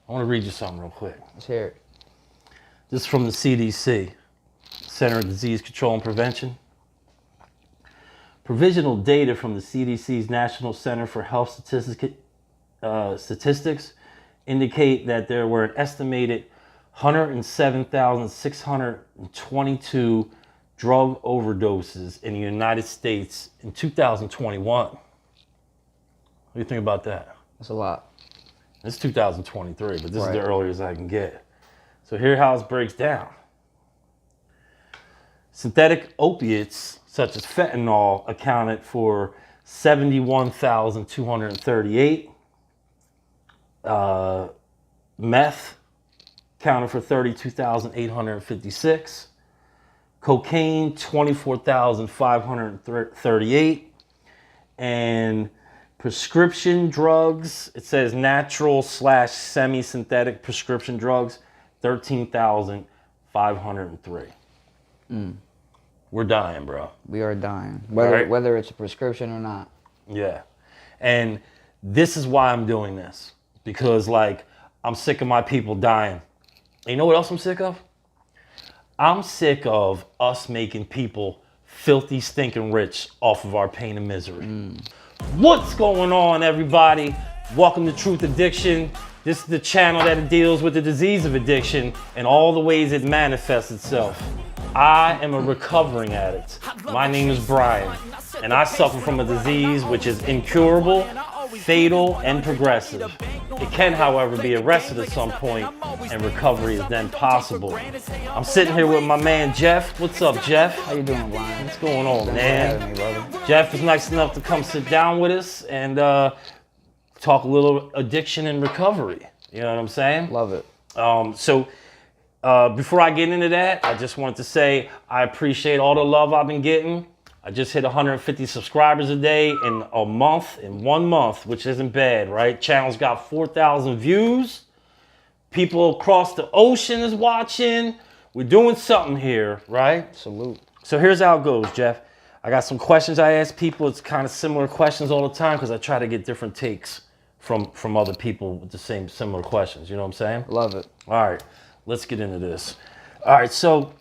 I want to read you something real quick. Let's hear it. This is from the CDC, Center of Disease Control and Prevention. Provisional data from the CDC's National Center for Health Statistics indicate that there were an estimated 107,622 drug overdoses in the United States in 2021. What do you think about that? That's a lot. It's 2023, but this is the earliest I can get. So here's how it breaks down. Synthetic opiates, such as fentanyl, accounted for 71,238. Meth accounted for 32,856. Cocaine, 24,538. And prescription drugs, it says natural/semi-synthetic prescription drugs, 13,503. We're dying, bro. We are dying, whether it's a prescription or not. Yeah. And this is why I'm doing this. Because, like, I'm sick of my people dying. And you know what else I'm sick of? I'm sick of us making people filthy, stinking rich off of our pain and misery. What's going on, everybody? Welcome to Truth Addiction. This is the channel that deals with the disease of addiction and all the ways it manifests itself. I am a recovering addict. My name is Brian, and I suffer from a disease which is incurable, fatal, and progressive. It can, however, be arrested at some point, and recovery is then possible. I'm sitting here with my man Jeff. What's up, Jeff? How you doing, Brian? What's going on, Thanks man? for having me, brother. Jeff is nice enough to come sit down with us and talk a little addiction and recovery. You know what I'm saying? Love it. Before I get into that, I just wanted to say I appreciate all the love I've been getting. I just hit 150 subscribers a day in 1 month, which isn't bad, right? Channel's got 4,000 views. People across the ocean is watching. We're doing something here, right? Salute. So here's how it goes, Jeff. I got some questions I ask people. It's kind of similar questions all the time because I try to get different takes from other people with the similar questions. You know what I'm saying? Love it. All right, let's get into this. All right, so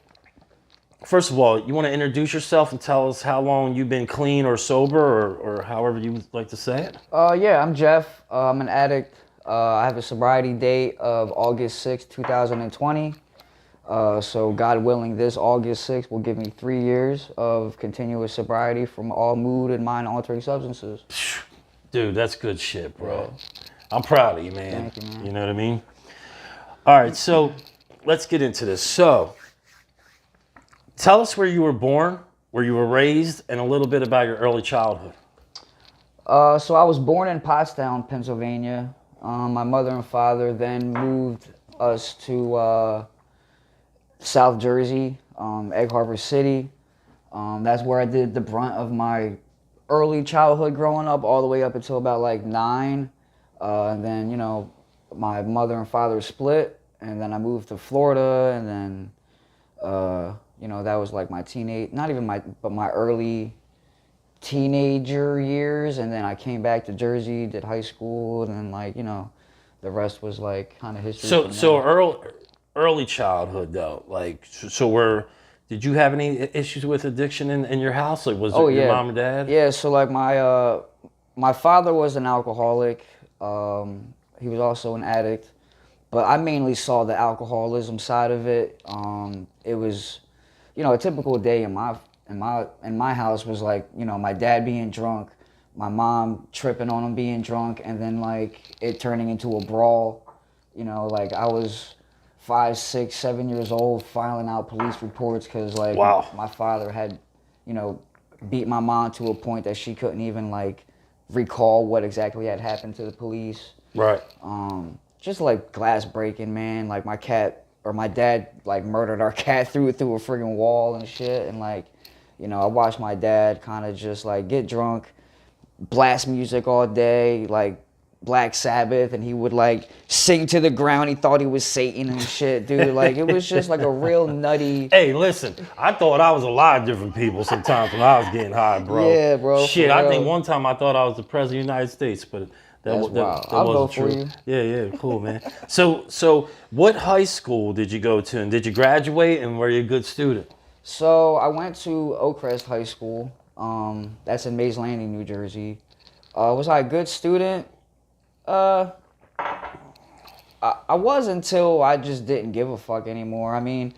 first of all, you want to introduce yourself and tell us how long you've been clean or sober or however you would like to say it? Yeah, I'm Jeff. I'm an addict. I have a sobriety date of August 6, 2020. So God willing, this August 6th will give me 3 years of continuous sobriety from all mood and mind-altering substances. Dude, that's good shit, bro. I'm proud of you, man. Thank you, man. You know what I mean? All right, so let's get into this. So, tell us where you were born, where you were raised, and a little bit about your early childhood. So I was born in Pottstown, Pennsylvania. My mother and father then moved us to South Jersey, Egg Harbor City. That's where I did the brunt of my early childhood growing up, all the way up until about like 9. And then, you know, my mother and father split, and then I moved to Florida, and then, you know, that was like my my early teenager years, and then I came back to Jersey, did high school, and then, like, you know, the rest was like kind of history. So early childhood though, like, did you have any issues with addiction in your house? Like, was it your mom and dad? Yeah, so like my father was an alcoholic. He was also an addict, but I mainly saw the alcoholism side of it. It was, you know, a typical day in my house was like, you know, my dad being drunk, my mom tripping on him being drunk, and then like it turning into a brawl. You know, like I was 5, 6, 7 years old filing out police reports because like my father had, you know, beat my mom to a point that she couldn't even like recall what exactly had happened to the police. Right. Just like glass breaking, man. Like my dad like murdered our cat, threw it through a friggin' wall and shit. And like, you know, I watched my dad kind of just like get drunk, blast music all day, like Black Sabbath, and he would like sing to the ground. He thought he was Satan and shit, dude. Like it was just like a real nutty. Hey, listen, I thought I was a lot of different people sometimes when I was getting high, bro. Yeah, bro. Shit, I think one time I thought I was the president of the United States, but That's wild. I'll go for you. Yeah, cool, man. So what high school did you go to, and did you graduate, and were you a good student? So I went to Oakcrest High School. That's in Mays Landing, New Jersey. Was I a good student? I was until I just didn't give a fuck anymore. I mean,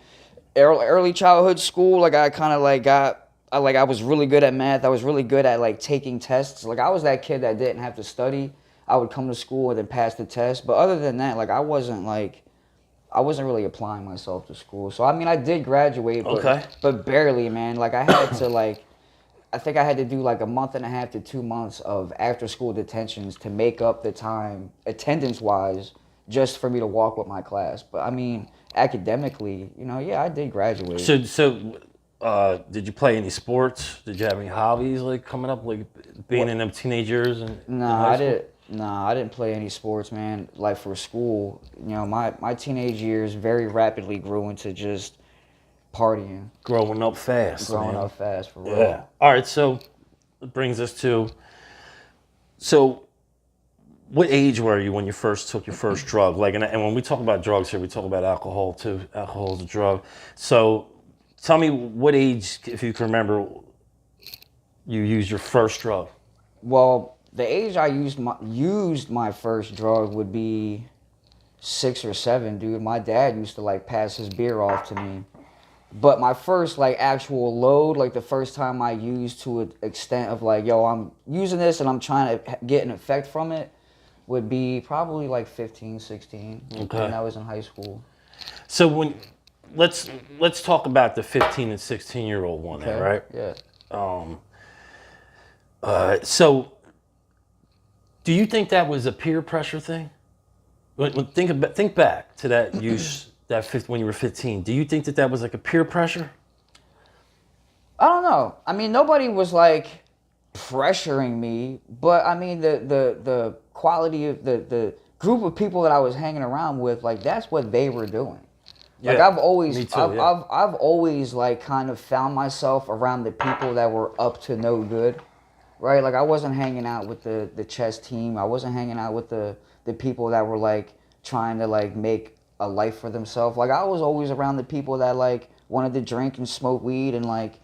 early childhood school, like I kind of like I was really good at math. I was really good at like taking tests. Like I was that kid that didn't have to study. I would come to school and then pass the test. But other than that, like I wasn't really applying myself to school. So I mean, I did graduate, but barely, man. Like I had to I think I had to do like a month and a half to 2 months of after school detentions to make up the time attendance wise just for me to walk with my class. But I mean, academically, yeah, I did graduate. So did you play any sports? Did you have any hobbies like coming up, like being in them teenage years? I didn't play any sports, man. Like for school, my teenage years very rapidly grew into just partying. Growing up fast, for real. Yeah. All right, so it brings us to, so what age were you when you first took your first drug? Like, and when we talk about drugs here, we talk about alcohol too. Alcohol is a drug. So tell me what age, if you can remember, you used your first drug. Well, the age I used my first drug would be 6 or 7, dude. My dad used to like pass his beer off to me. But my first like actual load, like the first time I used to an extent of like, yo, I'm using this and I'm trying to get an effect from it, would be probably like 15, 16. Okay. When I was in high school. So let's talk about the 15 and 16-year-old one, okay. Right? Yeah. So do you think that was a peer pressure thing? Think back to that use. When you were 15, do you think that was like a peer pressure? I don't know. I mean, nobody was like pressuring me, but I mean the quality of the group of people that I was hanging around with, like that's what they were doing. Like yeah, I've always I've always like kind of found myself around the people that were up to no good. Right? Like I wasn't hanging out with the chess team. I wasn't hanging out with the people that were like trying to like make a life for themselves. Like I was always around the people that like wanted to drink and smoke weed and like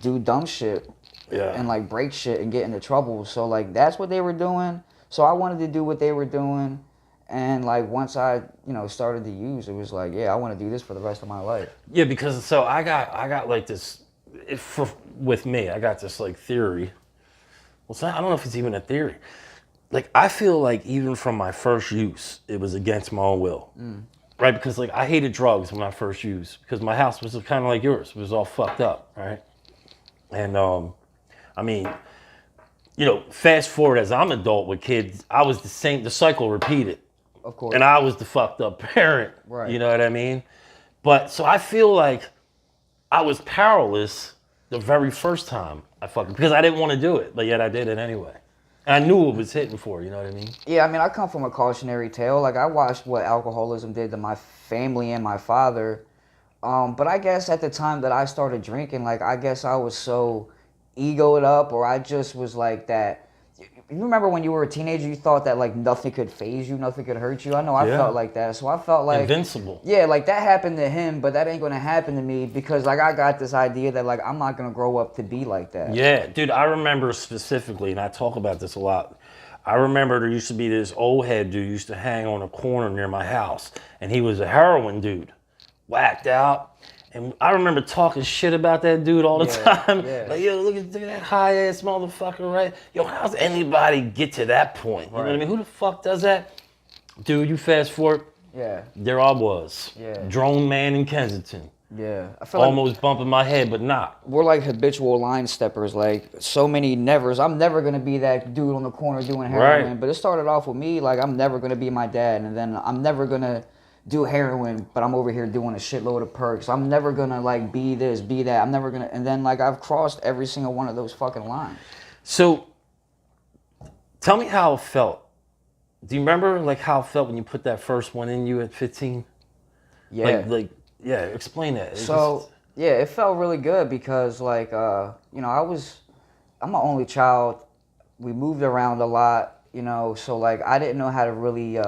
do dumb shit and like break shit and get into trouble. So like that's what they were doing. So I wanted to do what they were doing. And like once I started to use, it was like, yeah, I want to do this for the rest of my life. Yeah, because so I got like this with me. I got this like theory. Well, I don't know if it's even a theory. Like I feel like even from my first use, it was against my own will. Right, because like I hated drugs when I first used, because my house was kind of like yours. It was all fucked up, right? And I mean, fast forward as I'm an adult with kids, I was the cycle repeated. Of course. And I was the fucked up parent. Right. You know what I mean? But so I feel like I was powerless the very first time because I didn't want to do it, but yet I did it anyway. And I knew what was hitting for, you know what I mean? Yeah, I mean, I come from a cautionary tale. Like, I watched what alcoholism did to my family and my father. But I guess at the time that I started drinking, like, I guess I was so egoed up, or I just was like that. You remember when you were a teenager, you thought that, like, nothing could faze you, nothing could hurt you? I know I felt like that. So I felt like... Invincible. Yeah, like, that happened to him, but that ain't going to happen to me because, like, I got this idea that, like, I'm not going to grow up to be like that. Yeah, dude, I remember specifically, and I talk about this a lot. I remember there used to be this old head dude used to hang on a corner near my house, and he was a heroin dude, whacked out. And I remember talking shit about that dude all the time. Yeah. Like, yo, look at that high-ass motherfucker, right? Yo, how's anybody get to that point? You know what I mean? Who the fuck does that? Dude, you fast forward. Yeah. There I was. Yeah. Drone man in Kensington. Yeah. I feel almost bumping my head, but not. We're like habitual line steppers, like so many nevers. I'm never going to be that dude on the corner doing heroin. Right. But it started off with me, like I'm never going to be my dad. And then I'm never going to do heroin, but I'm over here doing a shitload of perks. I'm never gonna like be this, be that. I'm never gonna, and then like I've crossed every single one of those fucking lines. So, tell me how it felt. Do you remember like how it felt when you put that first one in you at 15? Yeah. Yeah, explain that. Yeah, it felt really good because like, I'm an only child. We moved around a lot. you know, so like I didn't know how to really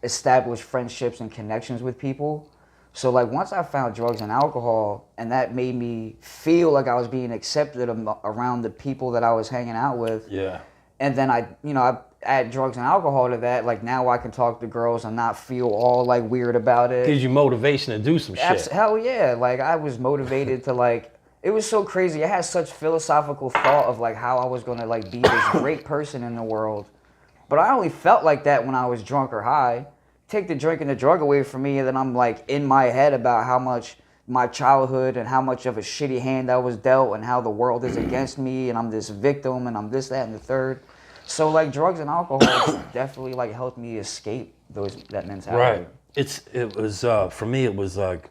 establish friendships and connections with people. So like once I found drugs and alcohol, and that made me feel like I was being accepted around the people that I was hanging out with. Yeah. And then I add drugs and alcohol to that. Like now I can talk to girls and not feel all like weird about it. Gives you motivation to do some shit. Hell yeah! Like I was motivated to like. It was so crazy. I had such philosophical thought of like how I was gonna like be this great person in the world, but I only felt like that when I was drunk or high. Take the drink and the drug away from me, and then I'm like in my head about how much my childhood and how much of a shitty hand I was dealt, and how the world is against me, and I'm this victim, and I'm this, that, and the third. So like drugs and alcohol definitely like helped me escape that mentality. Right. It was for me. It was like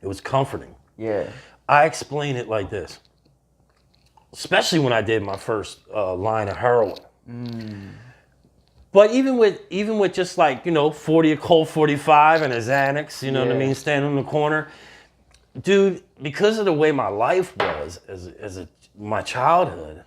it was comforting. Yeah. I explain it like this, especially when I did my first line of heroin. But even with just like, you know, 40 a Colt 45 and a Xanax, you know what I mean, standing in the corner, dude. Because of the way my life was my childhood,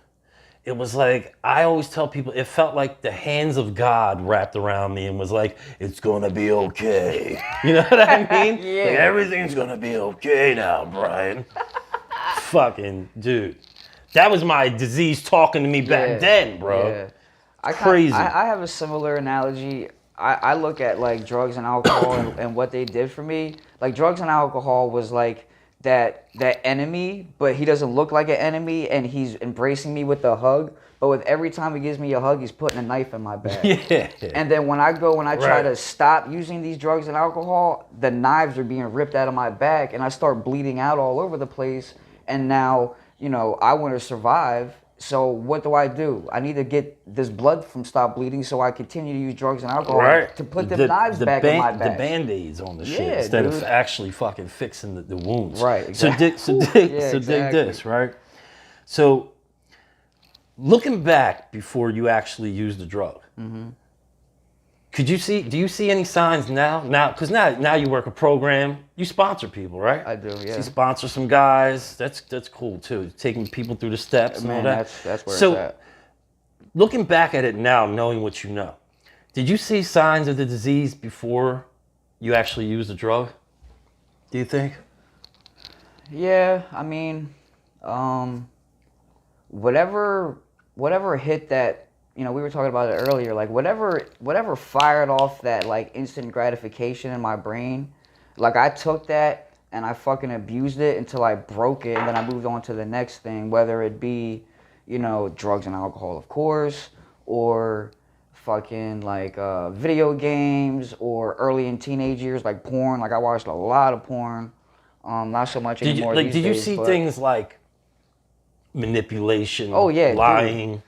it was like I always tell people it felt like the hands of God wrapped around me and was like, it's gonna be okay. You know what I mean? Yeah. Like, everything's gonna be okay now, Brian. Fucking dude, that was my disease talking to me back then, bro. Yeah. Crazy. I have a similar analogy. I look at like drugs and alcohol and what they did for me. Like drugs and alcohol was like that enemy, but he doesn't look like an enemy, and he's embracing me with a hug. But with every time he gives me a hug, he's putting a knife in my back. Yeah. And then when I try to stop using these drugs and alcohol, the knives are being ripped out of my back, and I start bleeding out all over the place. And now, you know, I want to survive. So what do? I need to get this blood from stop bleeding, so I continue to use drugs and alcohol to put the knives back in my back. The Band-Aids on the shit instead of actually fucking fixing the wounds. Right. Exactly. So dig this, right? So looking back before you actually used the drug, do you see any signs now? Because now you work a program, you sponsor people, right? I do, yeah. So you sponsor some guys. That's cool too. Taking people through the steps and all that. That's where it's at. Looking back at it now, knowing what you know, did you see signs of the disease before you actually used the drug? Do you think? Yeah, I mean, whatever hit that. You know, we were talking about it earlier, like whatever fired off that like instant gratification in my brain, like I took that and I fucking abused it until I broke it, and then I moved on to the next thing, whether it be, you know, drugs and alcohol, of course, or fucking like video games, or early in teenage years, like porn. Like I watched a lot of porn, not so much anymore. Did you see things like manipulation, lying? Dude.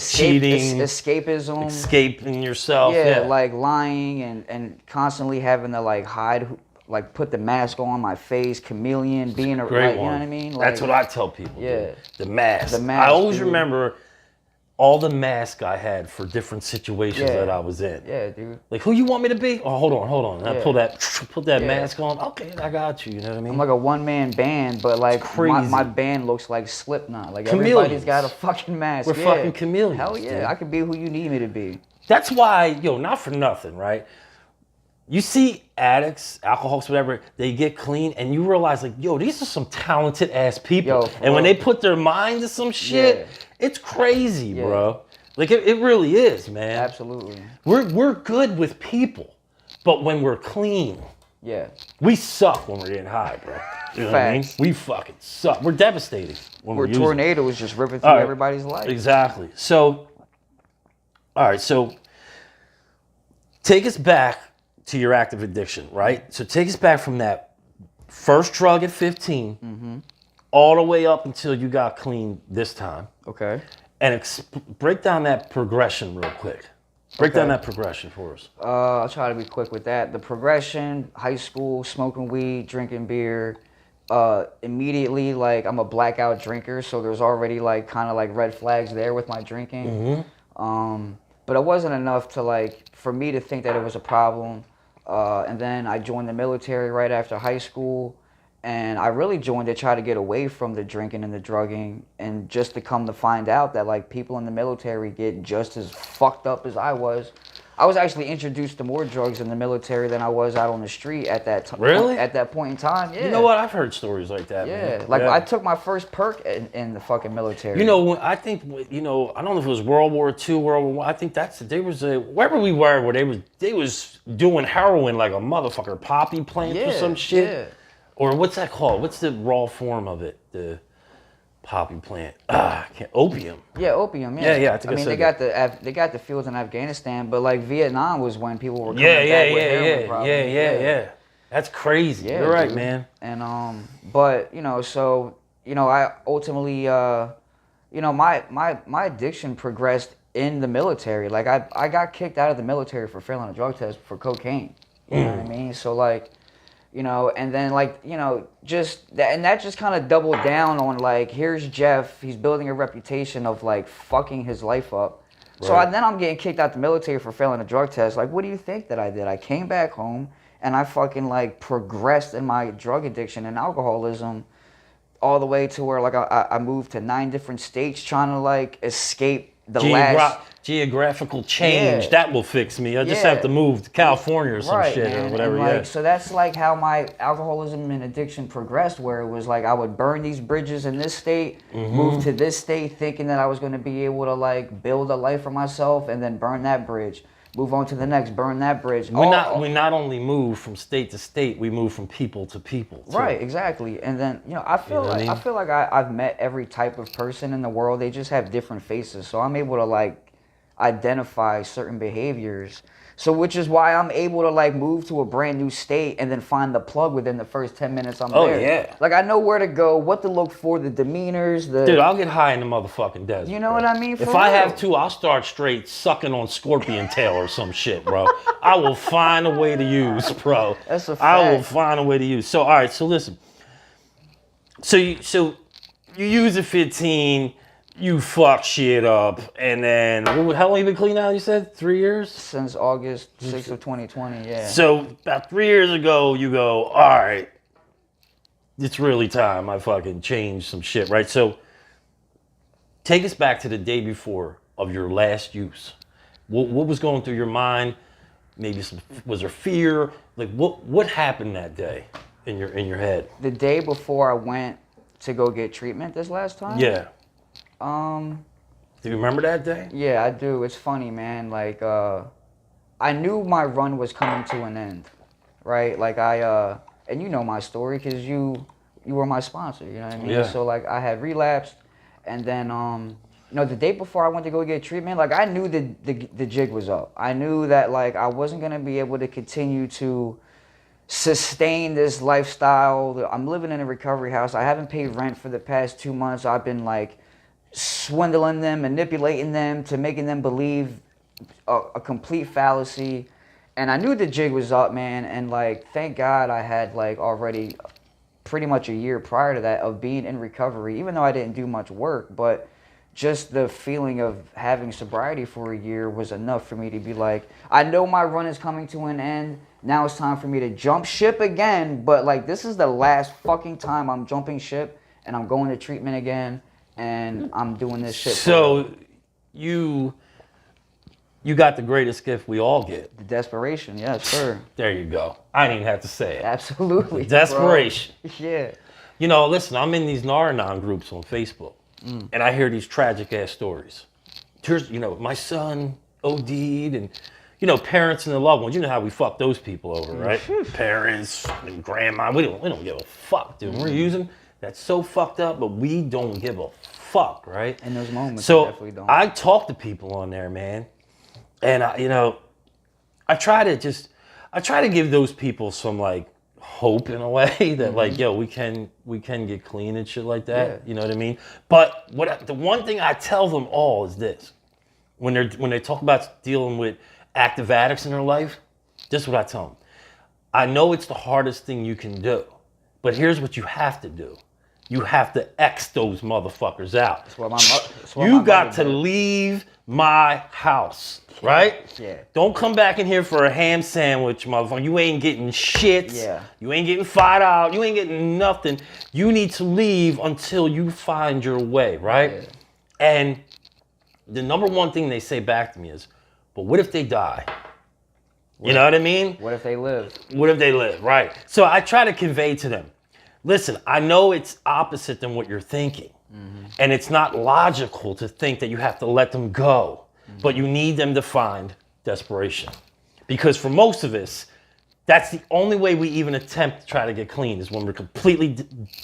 Cheating, escapism, escaping yourself, like lying and constantly having to like hide, like put the mask on my face, chameleon, being a great like, one. You know what I mean? Like, that's what I tell people. Yeah, dude. The mask. I always remember all the masks I had for different situations that I was in. Yeah, dude. Like, who you want me to be? Oh, hold on. I put that mask on. Okay, I got you. You know what I mean? I'm like a one-man band, but like my band looks like Slipknot. Like chameleons. Everybody's got a fucking mask. We're fucking chameleons. Hell yeah, dude. I can be who you need me to be. That's why, not for nothing, right? You see addicts, alcoholics, whatever, they get clean, and you realize, like, these are some talented ass people. And when they put their mind to some shit, it's crazy, bro. Like it really is, man. Absolutely. We're good with people, but when we're clean, we suck when we're getting high, bro. You know what I mean? We fucking suck. We're devastating when we're tornadoes just ripping through everybody's life. Exactly. So, all right. So, take us back to your active addiction, right? So take us back from that first drug at 15, all the way up until you got clean this time. Okay. And break down that progression real quick. Break down that progression for us. I'll try to be quick with that. The progression: high school, smoking weed, drinking beer. Immediately, like I'm a blackout drinker, so there's already like kind of like red flags there with my drinking. But it wasn't enough to like for me to think that it was a problem. And then I joined the military right after high school, And I really joined to try to get away from the drinking and the drugging, and just to come to find out that like people in the military get just as fucked up as I was. I was actually introduced to more drugs in the military than I was out on the street at that time. Really? At that point in time, yeah. You know what? I've heard stories like that, Yeah, man. like I took my first perk in the fucking military. You know, I think, I don't know if it was World War II, World War I. I think there was wherever we were, where they was doing heroin like a motherfucker, poppy plant or some shit. Yeah. Or what's that called? What's the raw form of it? The poppy plant. Opium. Yeah, opium. Yeah, Yeah. I mean, they got the fields in Afghanistan, but like Vietnam was when people were coming Yeah. back with heroin problems. Yeah. That's crazy. Yeah, You're right, dude. man. And but so I ultimately my addiction progressed in the military. Like I got kicked out of the military for failing a drug test for cocaine. You know what I mean? So like, and then like, just that, and that just kind of doubled down on like, here's Jeff, he's building a reputation of like fucking his life up. Right. So then I'm getting kicked out the military for failing a drug test. Like, what do you think that I did? I came back home and I fucking like progressed in my drug addiction and alcoholism all the way to where like I moved to 9 different states trying to like escape the geographical change. That will fix me. I just have to move to California or some shit, man, or whatever. And like, so that's like how my alcoholism and addiction progressed, where it was like I would burn these bridges in this state, move to this state thinking that I was going to be able to like build a life for myself, and then burn that bridge. Move on to the next, burn that bridge. We not only move from state to state, we move from people to people, too. Right, exactly. And then, I feel like I've met every type of person in the world. They just have different faces. So I'm able to like identify certain behaviors. So which is why I'm able to like move to a brand new state and then find the plug within the first 10 minutes I'm there. Oh, yeah. Like I know where to go, what to look for, the demeanors, Dude, I'll get high in the motherfucking desert. You know what I mean? If I have to, I'll start straight sucking on scorpion tail or some shit, bro. I will find a way to use, bro. That's a fact. I will find a way to use. So, all right, so listen. So you use a 15, you fuck shit up, and then how long you been clean out? You said 3 years since August 6th of 2020. Yeah. So about 3 years ago, you go, all right, it's really time. I fucking changed some shit, right? So take us back to the day before of your last use. What was going through your mind? Maybe was there fear? Like what happened that day in your head? The day before I went to go get treatment this last time? Yeah. Do you remember that day? Yeah, I do. It's funny, man. Like, I knew my run was coming to an end, right? Like and you know my story because you were my sponsor, you know what I mean? Yeah. So like I had relapsed, and then the day before I went to go get treatment, like I knew the jig was up. I knew that like I wasn't gonna be able to continue to sustain this lifestyle. I'm living in a recovery house. I haven't paid rent for the past 2 months. I've been like swindling them, manipulating them to making them believe a complete fallacy. And I knew the jig was up, man. And like, thank God I had like already pretty much a year prior to that of being in recovery, even though I didn't do much work, but just the feeling of having sobriety for a year was enough for me to be like, I know my run is coming to an end. Now it's time for me to jump ship again. But like, this is the last fucking time I'm jumping ship, and I'm going to treatment again. And I'm doing this shit. So you got the greatest gift we all get. The desperation, yes, sir. There you go. I didn't even have to say it. Absolutely. Desperation. Bro. Yeah. Listen, I'm in these Nar-Anon groups on Facebook, and I hear these tragic ass stories. Here's, my son OD'd, and parents and the loved ones. You know how we fuck those people over, right? Parents and grandma. We don't give a fuck, dude. We're using. That's so fucked up, but we don't give a fuck, right? In those moments, so we definitely don't. I talk to people on there, man, and I try to give those people some like hope in a way that like, yo, we can get clean and shit like that. Yeah. You know what I mean? But the one thing I tell them all is this: when they talk about dealing with active addicts in their life, this is what I tell them. I know it's the hardest thing you can do, but here's what you have to do. you have to X those motherfuckers out. That's what my You got mother to did. leave my house, right? Yeah. Don't come back in here for a ham sandwich, motherfucker. You ain't getting shit. Yeah. You ain't getting $5. You ain't getting nothing. You need to leave until you find your way, right? Yeah. And the number one thing they say back to me is, but what if they die? You know what I mean? What if they live? What if they live, right? So I try to convey to them, listen, I know it's opposite than what you're thinking. And it's not logical to think that you have to let them go. But you need them to find desperation. Because for most of us, that's the only way we even attempt to try to get clean is when we're completely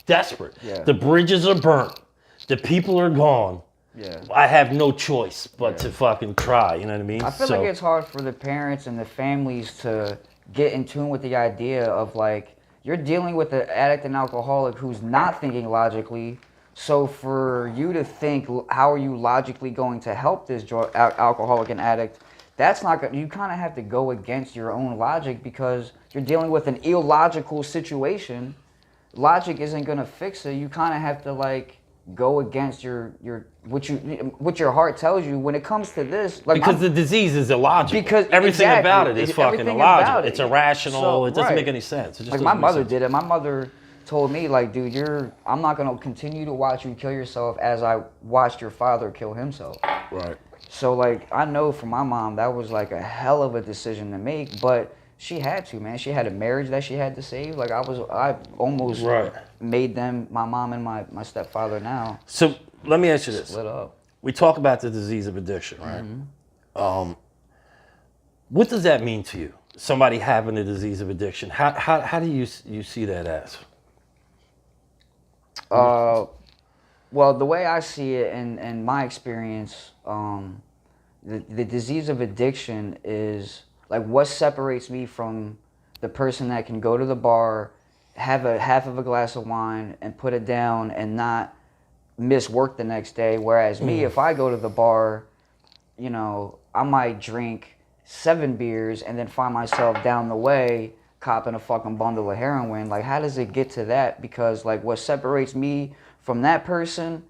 desperate. Yeah. The bridges are burnt. The people are gone. Yeah. I have no choice but to fucking try, you know what I mean? I feel like it's hard for the parents and the families to get in tune with the idea of like, you're dealing with an addict and alcoholic who's not thinking logically. So for you to think, how are you logically going to help this alcoholic and addict? That's not good. You kind of have to go against your own logic because you're dealing with an illogical situation. Logic isn't going to fix it. You kind of have to like go against what your heart tells you when it comes to this. Like because the disease is illogical. Because everything exactly, about it is fucking everything illogical. about it. It's irrational. So, it doesn't right. make any sense. It just Like doesn't my make mother sense. did it. My mother told me, like, dude, I'm not gonna continue to watch you kill yourself as I watched your father kill himself. Right. So like I know for my mom that was like a hell of a decision to make, but she had to, man. She had a marriage that she had to save. Like I almost Right. made them, my mom and my stepfather now, So let me ask you this. split up. We talk about the disease of addiction, right? What does that mean to you? Somebody having a disease of addiction. How do you see that as? Well, the way I see it and my experience, the disease of addiction is like what separates me from the person that can go to the bar, have a half of a glass of wine and put it down and not miss work the next day. Whereas me, if I go to the bar, you know, I might drink 7 beers and then find myself down the way copping a fucking bundle of heroin. Like, how does it get to that? Because like what separates me from that person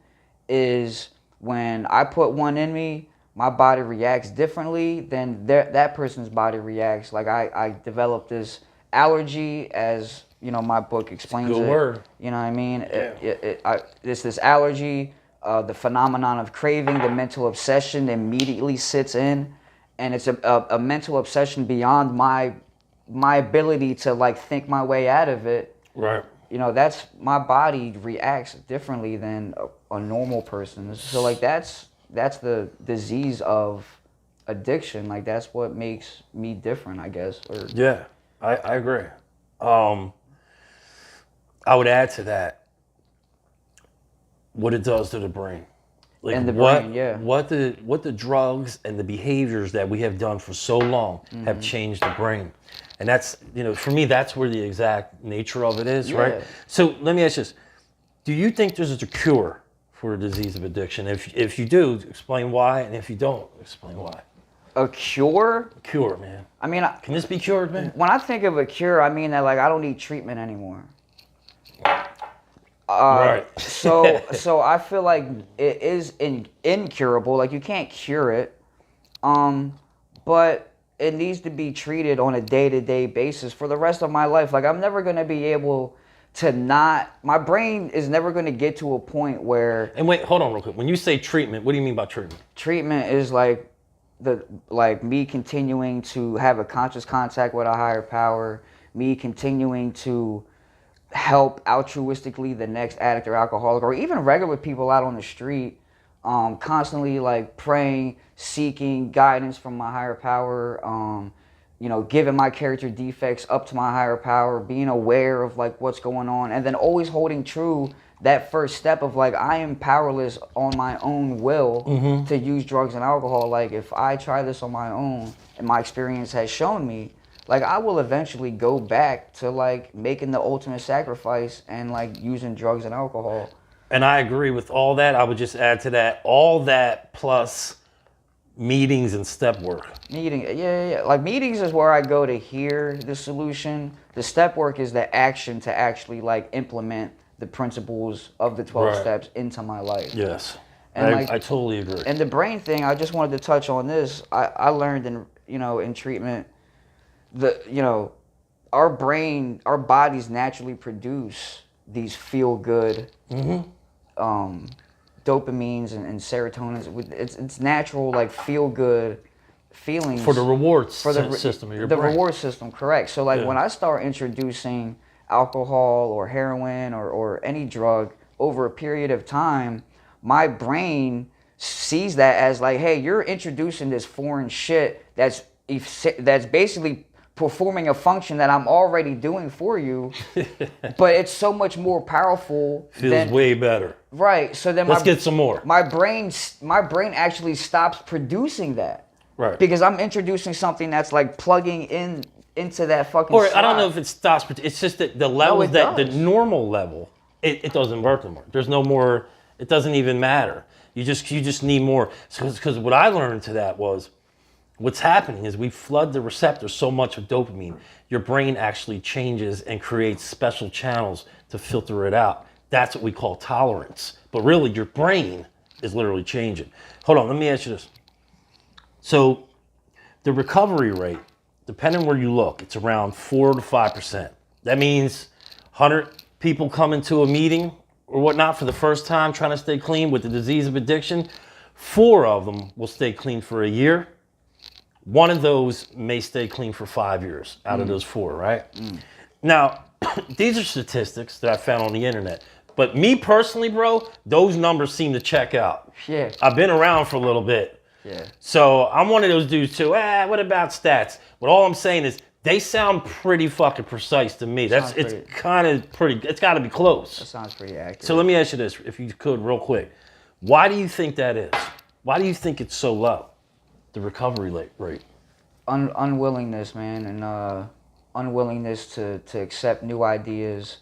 is when I put one in me, my body reacts differently than that person's body reacts. Like I developed this allergy, as you know, my book explains Good it. word. You know what I mean? Yeah. It's this allergy, the phenomenon of craving, the mental obsession immediately sits in, and it's a mental obsession beyond my ability to like think my way out of it. Right. You know, that's my body reacts differently than a normal person. So like that's the disease of addiction. Like that's what makes me different, I guess. Or Yeah, I agree. I would add to that what it does to the brain. Like And the what, brain, yeah. What the drugs and the behaviors that we have done for so long have changed the brain. And that's, you know, for me, that's where the exact nature of it is, right? Yeah. So let me ask you this. Do you think there's a cure for a disease of addiction? If you do, explain why. And if you don't, explain why. a cure? Cure, man. I mean, Can this be cured, man? when I think of a cure, I mean that like I don't need treatment anymore. Right. So I feel like it is incurable. Like you can't cure it, but it needs to be treated on a day-to-day basis for the rest of my life. Like I'm never gonna be able to not. My brain is never gonna get to a point where. And wait, hold on real quick. When you say treatment, what do you mean by treatment? Treatment is like me continuing to have a conscious contact with a higher power, me continuing to help altruistically the next addict or alcoholic or even regular people out on the street, constantly like praying, seeking guidance from my higher power, you know, giving my character defects up to my higher power, being aware of like what's going on, and then always holding true that first step of like I am powerless on my own will to use drugs and alcohol. Like if I try this on my own, and my experience has shown me, like I will eventually go back to like making the ultimate sacrifice and like using drugs and alcohol. And I agree with all that. I would just add to that, all that plus meetings and step work. Yeah. Like meetings is where I go to hear the solution. The step work is the action to actually like implement the principles of the 12 Right. steps into my life. Yes. And I totally agree. And the brain thing, I just wanted to touch on this. I learned in treatment, our brain, our bodies naturally produce these feel good dopamines and serotonins. It's natural, like, feel good feelings For the reward system of your brain. The reward system, correct. So like when I start introducing alcohol or heroin or any drug over a period of time, my brain sees that as like, hey, you're introducing this foreign shit that's basically performing a function that I'm already doing for you, but it's so much more powerful. Feels way better. Right. So then let's get some more. My brain actually stops producing that. Right. Because I'm introducing something that's like plugging into that fucking Or slot. I don't know if it stops, but it's just that the levels the normal level, it doesn't work anymore. There's no more, it doesn't even matter. You just need more. Because what I learned to that was, what's happening is we flood the receptors so much with dopamine, your brain actually changes and creates special channels to filter it out. That's what we call tolerance. But really, your brain is literally changing. Hold on, let me ask you this. So the recovery rate, depending where you look, it's around 4 to 5%. That means 100 people come into a meeting or whatnot for the first time trying to stay clean with the disease of addiction. 4 of them will stay clean for a year. 1 of those may stay clean for 5 years out of those 4, right? Now, these are statistics that I found on the internet. But me personally, bro, those numbers seem to check out. Yeah. I've been around for a little bit. Yeah. So I'm one of those dudes too. What about stats? But all I'm saying is they sound pretty fucking precise to me. It's kind of pretty. It's got to be close. That sounds pretty accurate. So let me ask you this, if you could, real quick. Why do you think that is? Why do you think it's so low, the recovery rate? Unwillingness, man, and unwillingness to accept new ideas,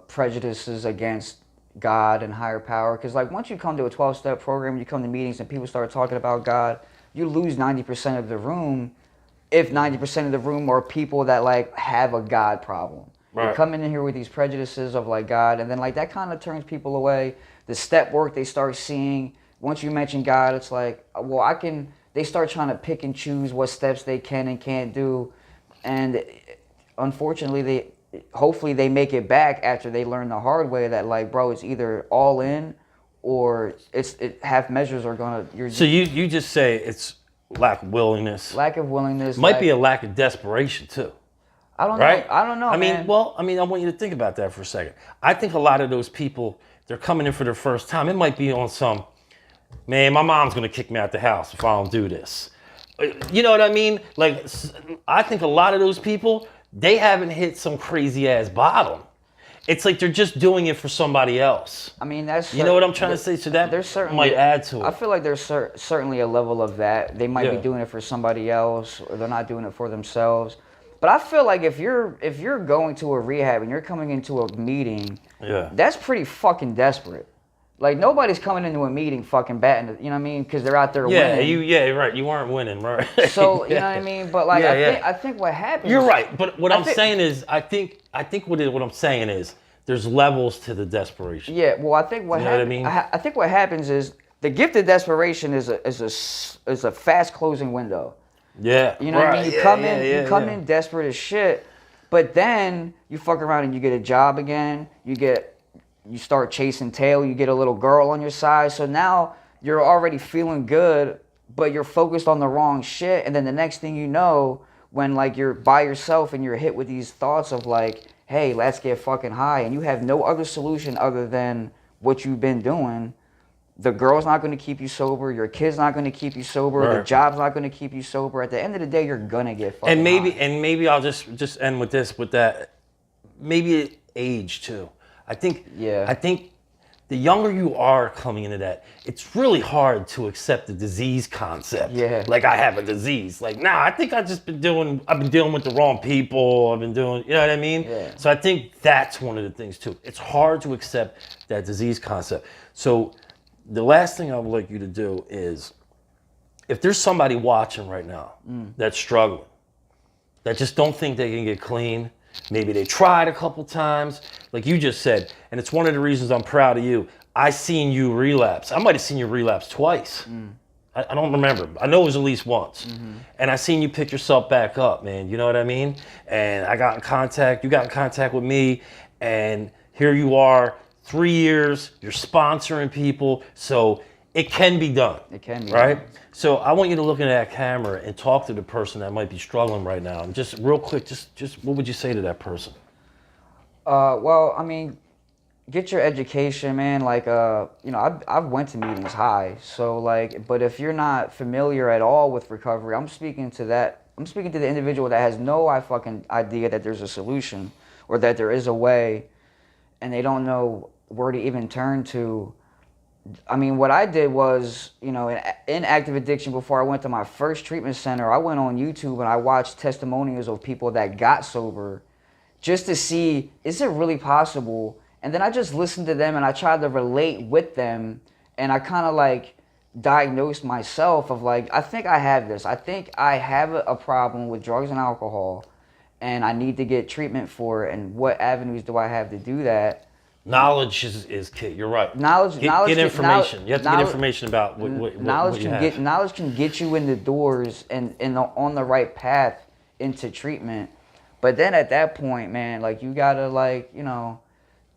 prejudices against God and higher power. Because like once you come to a 12-step program, you come to meetings and people start talking about God, you lose 90% of the room. If 90% of the room are people that like have a God problem. Right. You come in here with these prejudices of like God, and then like that kind of turns people away. The step work they start seeing, once you mention God, it's like, well, they start trying to pick and choose what steps they can and can't do. And unfortunately, hopefully they make it back after they learn the hard way that like, bro, it's either all in or half measures are gonna. So you just say it's lack of willingness. Lack of willingness. Might be a lack of desperation too. I don't know. Right? I don't know. I want you to think about that for a second. I think a lot of those people, they're coming in for their first time. It might be on some, man, my mom's gonna kick me out the house if I don't do this. You know what I mean? Like, I think a lot of those people, they haven't hit some crazy ass bottom. It's like they're just doing it for somebody else. I mean, that's... You know what I'm trying to say? So that might add to it. I feel like there's certainly a level of that. They might be doing it for somebody else, or they're not doing it for themselves. But I feel like if you're going to a rehab and you're coming into a meeting, that's pretty fucking desperate. Like, nobody's coming into a meeting fucking batting, you know what I mean? Because they're out there winning. Right. You weren't winning, right? So, you know what I mean? But, like, I think what happens... You're right. But what I'm saying is, I think what I'm saying is, there's levels to the desperation. Yeah, well, I think what happens... You know what I mean? I think what happens is, the gift of desperation is a fast-closing window. Yeah. You know what I mean? You come in desperate as shit, but then you fuck around and you get a job again, you start chasing tail, you get a little girl on your side, so now you're already feeling good, but you're focused on the wrong shit, and then the next thing you know, when like you're by yourself and you're hit with these thoughts of like, hey, let's get fucking high, and you have no other solution other than what you've been doing, the girl's not going to keep you sober, your kid's not going to keep you sober, the job's not going to keep you sober. At the end of the day, you're going to get fucking high. And maybe I'll just end with that. Maybe age too. I think the younger you are coming into that, it's really hard to accept the disease concept. Yeah. Like, I have a disease. Like, nah, I think I've been dealing with the wrong people. I've been doing, you know what I mean? Yeah. So I think that's one of the things too. It's hard to accept that disease concept. So the last thing I would like you to do is, if there's somebody watching right now that's struggling, that just don't think they can get clean, maybe they tried a couple times, like you just said, and it's one of the reasons I'm proud of you. I seen you relapse. I might have seen you relapse twice. I don't remember. I know it was at least once. And I seen you pick yourself back up, man. You know what I mean? And I got in contact. You got in contact with me. And here you are, 3 years. You're sponsoring people. So it can be done. It can be right? done. So I want you to look into that camera and talk to the person that might be struggling right now. And just real quick, just what would you say to that person? Well, I mean, get your education, man. Like, you know, I've went to meetings high. So like, but if you're not familiar at all with recovery, I'm speaking to the individual that has no fucking idea that there's a solution or that there is a way, and they don't know where to even turn to. I mean, what I did was, you know, in active addiction, before I went to my first treatment center, I went on YouTube and I watched testimonials of people that got sober just to see, is it really possible? And then I just listened to them and I tried to relate with them, and I kind of like diagnosed myself of like, I think I have this. I think I have a problem with drugs and alcohol, and I need to get treatment for it. And what avenues do I have to do that? Knowledge is key. You're right. Knowledge. Get information. You have to get information about what knowledge you can have. knowledge can get you in the doors and on the right path into treatment. But then at that point, man, like you gotta like, you know,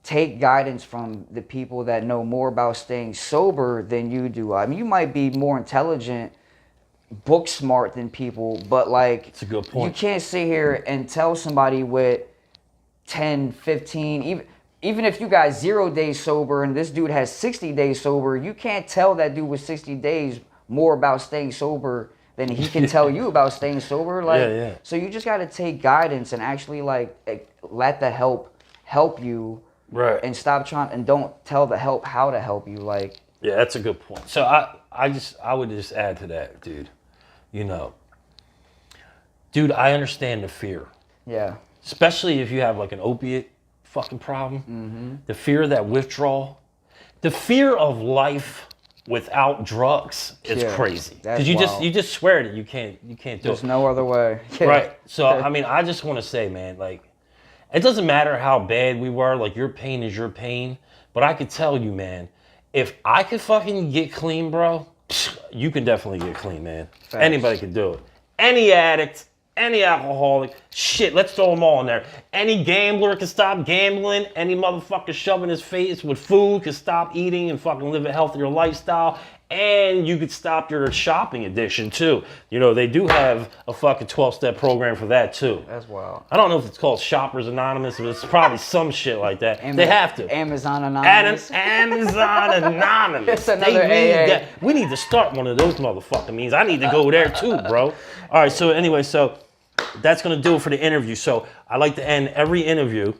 take guidance from the people that know more about staying sober than you do. I mean, you might be more intelligent, book smart than people, but like, it's a good point. You can't sit here and tell somebody with 10, 15, even if you got 0 days sober and this dude has 60 days sober, you can't tell that dude with 60 days more about staying sober than he can tell you about staying sober. Like, so you just got to take guidance and actually like let the help you. Right. And stop trying, and don't tell the help how to help you. Like, yeah, that's a good point. So I would just add to that, dude. You know, dude, I understand the fear. Yeah. Especially if you have like an opiate fucking problem. The fear of that withdrawal, the fear of life without drugs is crazy. Because you just swear that you can't do it. There's no other way. Right. So I mean, I just want to say, man, like, it doesn't matter how bad we were, like your pain is your pain. But I could tell you, man, if I could fucking get clean, bro, you can definitely get clean, man. Facts. Anybody can do it. Any addict, any alcoholic, shit, let's throw them all in there. Any gambler can stop gambling. Any motherfucker shoving his face with food can stop eating and fucking live a healthier lifestyle. And you could stop your shopping addiction too. You know, they do have a fucking 12-step program for that too. That's wild. I don't know if it's called Shoppers Anonymous, but it's probably some shit like that. They have to. Amazon Anonymous. Amazon Anonymous. It's another AA. We need to start one of those motherfucking means. I need to go there too, bro. All right, so anyway, so that's going to do it for the interview. So I like to end every interview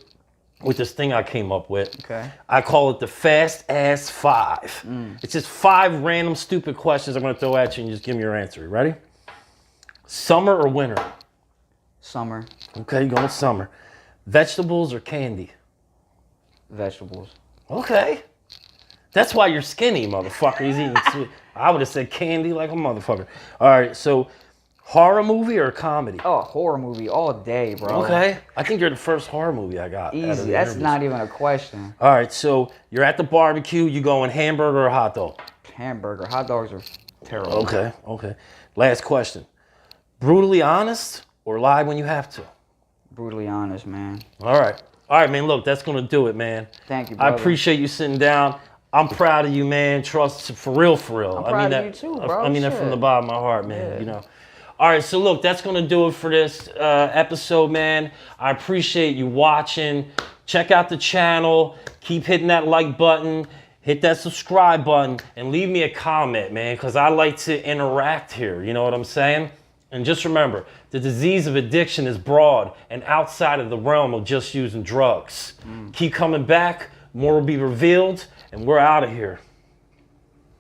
with this thing I came up with. Okay. I call it the Fast Ass 5. It's just 5 random stupid questions I'm going to throw at you and just give me your answer. You ready? Summer or winter? Summer. Okay, going with summer. Vegetables or candy? Vegetables. Okay. That's why you're skinny, motherfucker. He's eating sweet. I would have said candy like a motherfucker. All right, so horror movie or comedy? Oh, horror movie all day, bro. Okay. I think you're the first horror movie I got. Easy. That's not even a question. All right, so you're at the barbecue. You going hamburger or hot dog? Hamburger. Hot dogs are terrible. Okay. Last question. Brutally honest or lie when you have to? Brutally honest, man. All right, man. Look, that's going to do it, man. Thank you, brother. I appreciate you sitting down. I'm proud of you, man. Trust, for real. I'm proud of you too, bro. I mean that from the bottom of my heart, man. You know. All right, so look, that's going to do it for this episode, man. I appreciate you watching. Check out the channel. Keep hitting that like button. Hit that subscribe button. And leave me a comment, man, because I like to interact here. You know what I'm saying? And just remember, the disease of addiction is broad and outside of the realm of just using drugs. Keep coming back. More will be revealed. And we're out of here.